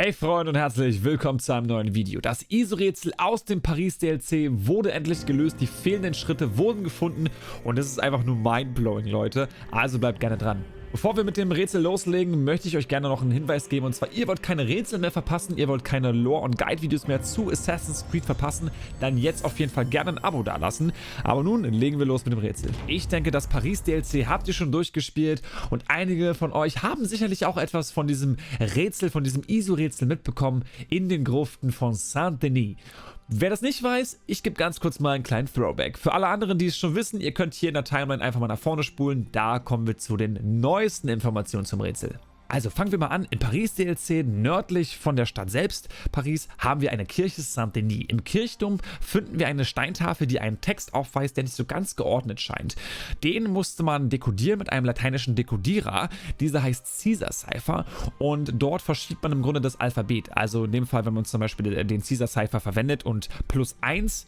Hey Freunde und herzlich willkommen zu einem neuen Video. Das ISO-Rätsel aus dem Paris-DLC wurde endlich gelöst, die fehlenden Schritte wurden gefunden und es ist einfach nur mindblowing, Leute. Also bleibt gerne dran. Bevor wir mit dem Rätsel loslegen, möchte ich euch gerne noch einen Hinweis geben, und zwar, ihr wollt keine Rätsel mehr verpassen, ihr wollt keine Lore- und Guide-Videos mehr zu Assassin's Creed verpassen, dann jetzt auf jeden Fall gerne ein Abo dalassen. Aber nun legen wir los mit dem Rätsel. Ich denke, das Paris-DLC habt ihr schon durchgespielt und einige von euch haben sicherlich auch etwas von diesem Rätsel, von diesem ISO-Rätsel mitbekommen in den Gruften von Saint-Denis. Wer das nicht weiß, ich gebe ganz kurz mal einen kleinen Throwback. Für alle anderen, die es schon wissen, ihr könnt hier in der Timeline einfach mal nach vorne spulen. Da kommen wir zu den neuesten Informationen zum Rätsel. Also fangen wir mal an. Im Paris-DLC, nördlich von der Stadt selbst, Paris, haben wir eine Kirche Saint-Denis. Im Kirchturm finden wir eine Steintafel, die einen Text aufweist, der nicht so ganz geordnet scheint. Den musste man dekodieren mit einem lateinischen Dekodierer. Dieser heißt Caesar-Cipher und dort verschiebt man im Grunde das Alphabet. Also in dem Fall, wenn man zum Beispiel den Caesar-Cipher verwendet und +1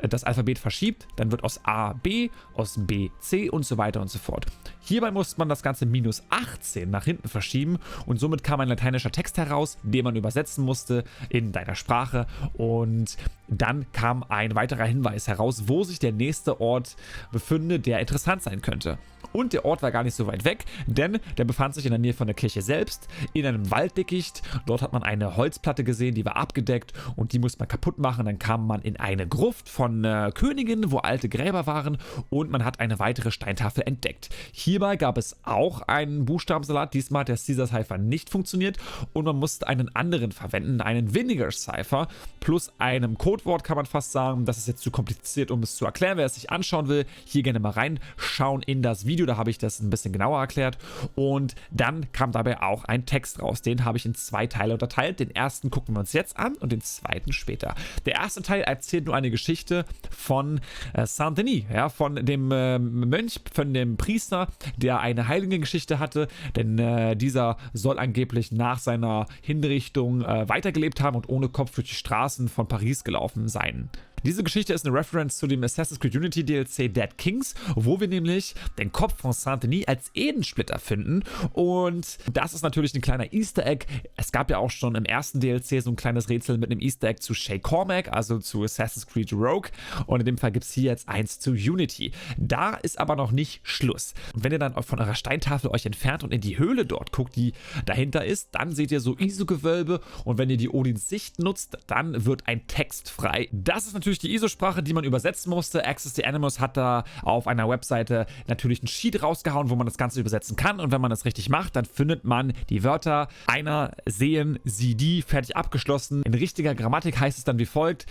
das Alphabet verschiebt, dann wird aus A B, aus B C und so weiter und so fort. Hierbei musste man das Ganze -18 nach hinten verschieben und somit kam ein lateinischer Text heraus, den man übersetzen musste in deiner Sprache, und dann kam ein weiterer Hinweis heraus, wo sich der nächste Ort befindet, der interessant sein könnte. Und der Ort war gar nicht so weit weg, denn der befand sich in der Nähe von der Kirche selbst, in einem Walddickicht. Dort hat man eine Holzplatte gesehen, die war abgedeckt und die musste man kaputt machen. Dann kam man in eine Gruft von Königinnen, wo alte Gräber waren, und man hat eine weitere Steintafel entdeckt. Hierbei gab es auch einen Buchstabensalat. Diesmal hat der Caesar-Cipher nicht funktioniert und man musste einen anderen verwenden, einen Vinegar-Cipher plus einem Codewort, kann man fast sagen. Das ist jetzt zu kompliziert, um es zu erklären. Wer es sich anschauen will, hier gerne mal reinschauen in das Video. Da habe ich das ein bisschen genauer erklärt. Und dann kam dabei auch ein Text raus. Den habe ich in 2 Teile unterteilt. Den ersten gucken wir uns jetzt an und den zweiten später. Der erste Teil erzählt nur eine Geschichte von Saint-Denis, ja, von dem Mönch, von dem Priester, der eine Heiligengeschichte hatte, denn dieser soll angeblich nach seiner Hinrichtung weitergelebt haben und ohne Kopf durch die Straßen von Paris gelaufen sein. Diese Geschichte ist eine Reference zu dem Assassin's Creed Unity DLC Dead Kings, wo wir nämlich den Kopf von Saint-Denis als Edensplitter finden, und das ist natürlich ein kleiner Easter Egg. Es gab ja auch schon im ersten DLC so ein kleines Rätsel mit einem Easter Egg zu Shay Cormac, also zu Assassin's Creed Rogue, und in dem Fall gibt es hier jetzt eins zu Unity. Da ist aber noch nicht Schluss. Und wenn ihr dann von eurer Steintafel euch entfernt und in die Höhle dort guckt, die dahinter ist, dann seht ihr so ISO-Gewölbe, und wenn ihr die Odins Sicht nutzt, dann wird ein Text frei. Das ist natürlich die ISO-Sprache, die man übersetzen musste. Access the Animus hat da auf einer Webseite natürlich einen Sheet rausgehauen, wo man das Ganze übersetzen kann, und wenn man das richtig macht, dann findet man die Wörter einer, sehen, sie, die, fertig abgeschlossen. In richtiger Grammatik heißt es dann wie folgt: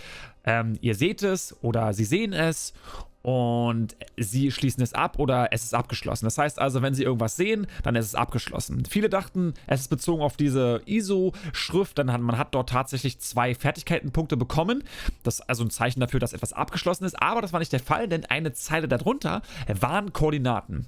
Ihr seht es oder sie sehen es und sie schließen es ab oder es ist abgeschlossen. Das heißt also, wenn sie irgendwas sehen, dann ist es abgeschlossen. Viele dachten, es ist bezogen auf diese ISO-Schrift, denn man hat dort tatsächlich 2 Fertigkeitenpunkte bekommen. Das ist also ein Zeichen dafür, dass etwas abgeschlossen ist, aber das war nicht der Fall, denn eine Zeile darunter waren Koordinaten.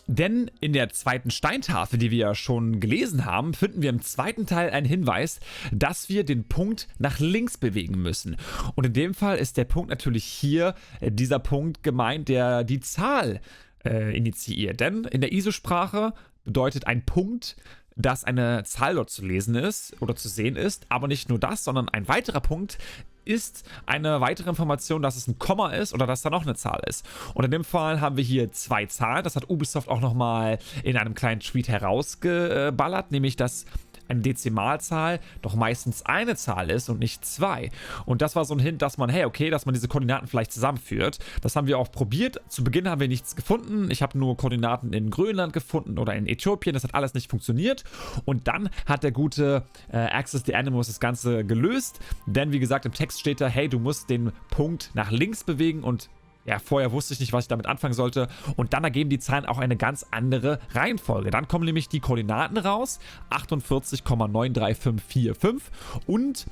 Denn in der zweiten Steintafel, die wir ja schon gelesen haben, finden wir im zweiten Teil einen Hinweis, dass wir den Punkt nach links bewegen müssen. Und in dem Fall ist der Punkt natürlich hier dieser Punkt gemeint, der die Zahl initiiert. Denn in der ISO-Sprache bedeutet ein Punkt, dass eine Zahl dort zu lesen ist oder zu sehen ist, aber nicht nur das, sondern ein weiterer Punkt ist eine weitere Information, dass es ein Komma ist oder dass da noch eine Zahl ist. Und in dem Fall haben wir hier 2 Zahlen. Das hat Ubisoft auch nochmal in einem kleinen Tweet herausgeballert, nämlich dass eine Dezimalzahl doch meistens eine Zahl ist und nicht 2. Und das war so ein Hint, dass man, hey, okay, dass man diese Koordinaten vielleicht zusammenführt. Das haben wir auch probiert. Zu Beginn haben wir nichts gefunden. Ich habe nur Koordinaten in Grönland gefunden oder in Äthiopien. Das hat alles nicht funktioniert. Und dann hat der gute Access the Animus das Ganze gelöst. Denn wie gesagt, im Text steht da, hey, du musst den Punkt nach links bewegen, und ja, vorher wusste ich nicht, was ich damit anfangen sollte. Und dann ergeben die Zahlen auch eine ganz andere Reihenfolge. Dann kommen nämlich die Koordinaten raus: 48,9354 und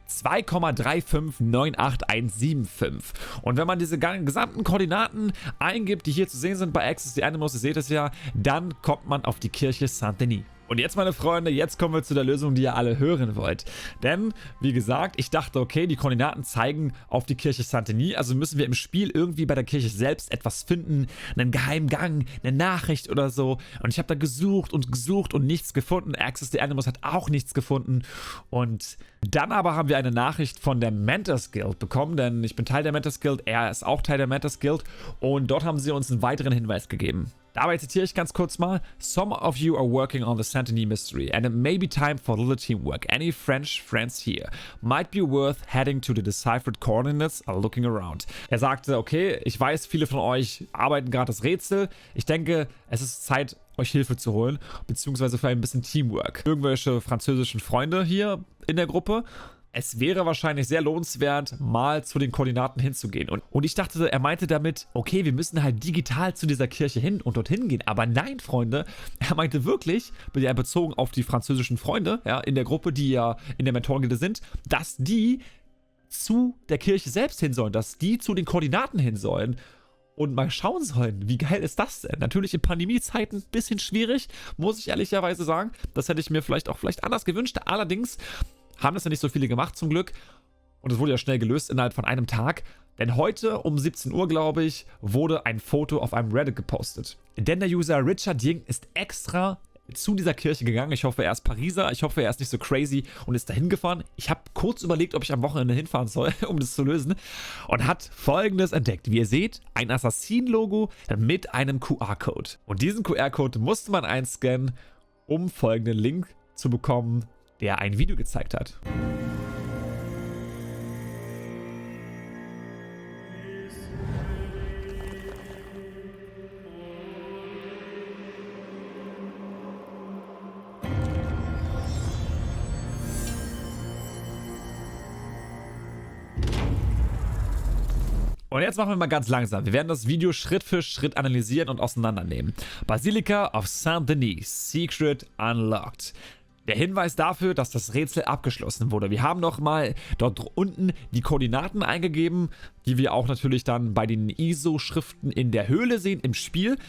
2,3598175. Und wenn man diese gesamten Koordinaten eingibt, die hier zu sehen sind bei Access the Animus, ihr seht es ja, dann kommt man auf die Kirche Saint-Denis. Und jetzt, meine Freunde, jetzt kommen wir zu der Lösung, die ihr alle hören wollt. Denn, wie gesagt, ich dachte, okay, die Koordinaten zeigen auf die Kirche Saint-Denis, also müssen wir im Spiel irgendwie bei der Kirche selbst etwas finden, einen geheimen Gang, eine Nachricht oder so. Und ich habe da gesucht und nichts gefunden. Access the Animus hat auch nichts gefunden. Und dann aber haben wir eine Nachricht von der Mentors Guild bekommen, denn ich bin Teil der Mentors Guild, er ist auch Teil der Mentors Guild. Und dort haben sie uns einen weiteren Hinweis gegeben. Dabei zitiere ich ganz kurz mal: Some of you are working on the Saint-Denis mystery and it may be time for a little teamwork. Any French friends here? Might be worth heading to the deciphered coordinates or looking around. Er sagte, okay, ich weiß, viele von euch arbeiten gerade das Rätsel. Ich denke, es ist Zeit, euch Hilfe zu holen, beziehungsweise für ein bisschen Teamwork. Irgendwelche französischen Freunde hier in der Gruppe? Es wäre wahrscheinlich sehr lohnenswert, mal zu den Koordinaten hinzugehen. Und ich dachte, er meinte damit, okay, wir müssen halt digital zu dieser Kirche hin und dorthin gehen. Aber nein, Freunde, er meinte wirklich, bezogen auf die französischen Freunde, ja, in der Gruppe, die ja in der Mentorengilde sind, dass die zu der Kirche selbst hin sollen, dass die zu den Koordinaten hin sollen und mal schauen sollen. Wie geil ist das denn? Natürlich in Pandemiezeiten ein bisschen schwierig, muss ich ehrlicherweise sagen. Das hätte ich mir vielleicht anders gewünscht. Allerdings haben das ja nicht so viele gemacht, zum Glück. Und es wurde ja schnell gelöst innerhalb von einem Tag. Denn heute um 17 Uhr, glaube ich, wurde ein Foto auf einem Reddit gepostet. Denn der User Richard Ying ist extra zu dieser Kirche gegangen. Ich hoffe, er ist Pariser. Ich hoffe, er ist nicht so crazy und ist dahin gefahren. Ich habe kurz überlegt, ob ich am Wochenende hinfahren soll, um das zu lösen. Und hat Folgendes entdeckt. Wie ihr seht, ein Assassin-Logo mit einem QR-Code. Und diesen QR-Code musste man einscannen, um folgenden Link zu bekommen, der ein Video gezeigt hat. Und jetzt machen wir mal ganz langsam. Wir werden das Video Schritt für Schritt analysieren und auseinandernehmen. Basilica of Saint-Denis, Secret Unlocked. Der Hinweis dafür, dass das Rätsel abgeschlossen wurde. Wir haben nochmal dort unten die Koordinaten eingegeben, die wir auch natürlich dann bei den ISO-Schriften in der Höhle sehen im Spiel.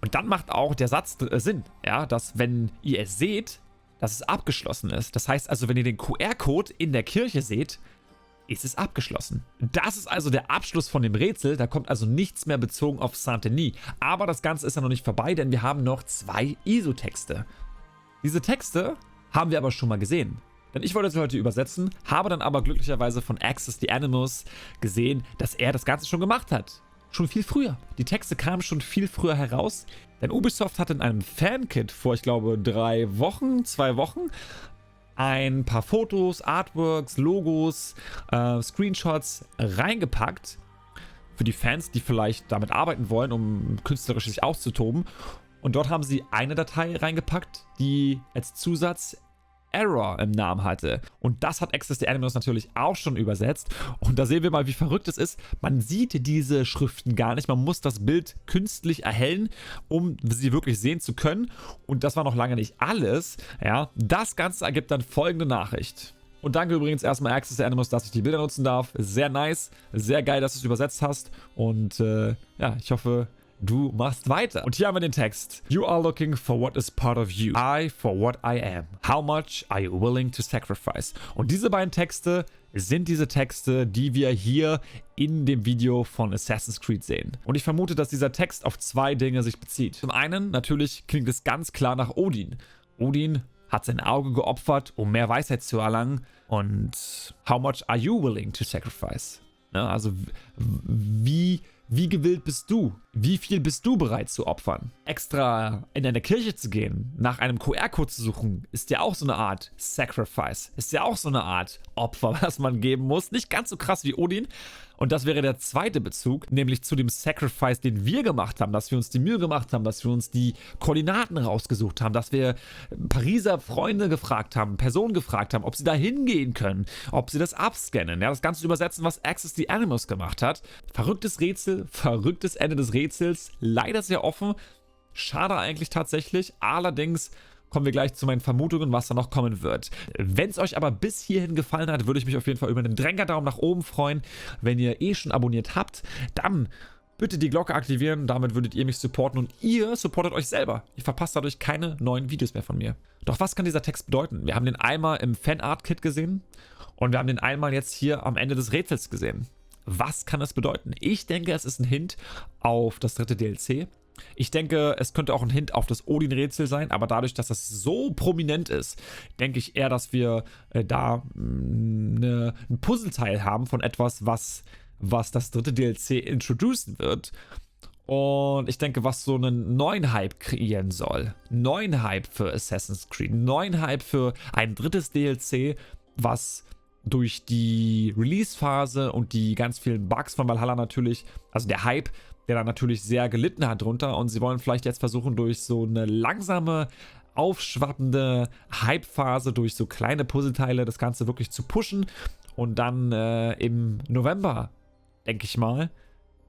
Und dann macht auch der Satz Sinn, ja, dass wenn ihr es seht, dass es abgeschlossen ist. Das heißt also, wenn ihr den QR-Code in der Kirche seht, ist es abgeschlossen. Das ist also der Abschluss von dem Rätsel. Da kommt also nichts mehr bezogen auf Saint-Denis. Aber das Ganze ist ja noch nicht vorbei, denn wir haben noch 2 ISO-Texte. Diese Texte haben wir aber schon mal gesehen. Denn ich wollte sie heute übersetzen, habe dann aber glücklicherweise von Access the Animus gesehen, dass er das Ganze schon gemacht hat. Schon viel früher. Die Texte kamen schon viel früher heraus. Denn Ubisoft hat in einem Fankit vor, ich glaube, 2 Wochen, ein paar Fotos, Artworks, Logos, Screenshots reingepackt. Für die Fans, die vielleicht damit arbeiten wollen, um künstlerisch sich auszutoben. Und dort haben sie eine Datei reingepackt, die als Zusatz Error im Namen hatte. Und das hat Access the Animus natürlich auch schon übersetzt. Und da sehen wir mal, wie verrückt es ist. Man sieht diese Schriften gar nicht. Man muss das Bild künstlich erhellen, um sie wirklich sehen zu können. Und das war noch lange nicht alles. Ja, das Ganze ergibt dann folgende Nachricht. Und danke übrigens erstmal Access the Animus, dass ich die Bilder nutzen darf. Sehr nice, sehr geil, dass du es übersetzt hast. Und ja, ich hoffe, du machst weiter. Und hier haben wir den Text. You are looking for what is part of you. I for what I am. How much are you willing to sacrifice? Und diese beiden Texte sind diese Texte, die wir hier in dem Video von Assassin's Creed sehen. Und ich vermute, dass dieser Text auf 2 Dinge sich bezieht. Zum einen, natürlich klingt es ganz klar nach Odin. Odin hat sein Auge geopfert, um mehr Weisheit zu erlangen. Und how much are you willing to sacrifice? Ja, also wie gewillt bist du? Wie viel bist du bereit zu opfern? Extra in eine Kirche zu gehen, nach einem QR-Code zu suchen, ist ja auch so eine Art Sacrifice. Ist ja auch so eine Art Opfer, was man geben muss. Nicht ganz so krass wie Odin. Und das wäre der zweite Bezug, nämlich zu dem Sacrifice, den wir gemacht haben, dass wir uns die Mühe gemacht haben, dass wir uns die Koordinaten rausgesucht haben, dass wir Pariser Freunde gefragt haben, Personen gefragt haben, ob sie da hingehen können, ob sie das abscannen, ja, das Ganze übersetzen, was Access the Animus gemacht hat. Verrücktes Rätsel, verrücktes Ende des Rätsels, leider sehr offen, schade eigentlich tatsächlich, allerdings kommen wir gleich zu meinen Vermutungen, was da noch kommen wird. Wenn es euch aber bis hierhin gefallen hat, würde ich mich auf jeden Fall über einen Daumen nach oben freuen. Wenn ihr schon abonniert habt, dann bitte die Glocke aktivieren, damit würdet ihr mich supporten und ihr supportet euch selber. Ihr verpasst dadurch keine neuen Videos mehr von mir. Doch was kann dieser Text bedeuten? Wir haben den einmal im Fanart-Kit gesehen und wir haben den einmal jetzt hier am Ende des Rätsels gesehen. Was kann es bedeuten? Ich denke, es ist ein Hint auf das dritte DLC. Ich denke, es könnte auch ein Hint auf das Odin-Rätsel sein, aber dadurch, dass das so prominent ist, denke ich eher, dass wir da ein Puzzleteil haben von etwas, was das dritte DLC introducen wird. Und ich denke, was so einen neuen Hype kreieren soll. Neuen Hype für Assassin's Creed. Neuen Hype für ein drittes DLC, was durch die Release-Phase und die ganz vielen Bugs von Valhalla natürlich, also der Hype, der da natürlich sehr gelitten hat drunter, und sie wollen vielleicht jetzt versuchen, durch so eine langsame, aufschwappende Hype-Phase, durch so kleine Puzzleteile das Ganze wirklich zu pushen und dann im November, denke ich mal,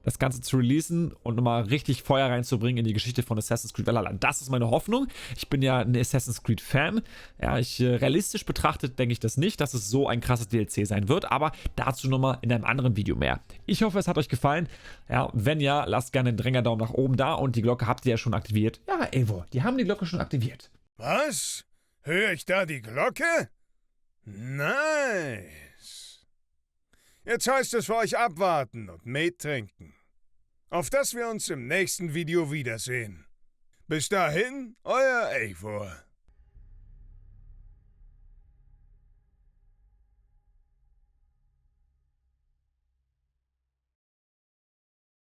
das Ganze zu releasen und nochmal richtig Feuer reinzubringen in die Geschichte von Assassin's Creed Valhalla. Das ist meine Hoffnung. Ich bin ja ein Assassin's Creed Fan. Ja, realistisch betrachtet denke ich das nicht, dass es so ein krasses DLC sein wird, aber dazu nochmal in einem anderen Video mehr. Ich hoffe, es hat euch gefallen. Ja, wenn ja, lasst gerne einen Daumen nach oben da und die Glocke habt ihr ja schon aktiviert. Ja, Evo, die haben die Glocke schon aktiviert. Was? Höre ich da die Glocke? Nice. Jetzt heißt es für euch abwarten und Met trinken. Auf dass wir uns im nächsten Video wiedersehen. Bis dahin, euer Eivor.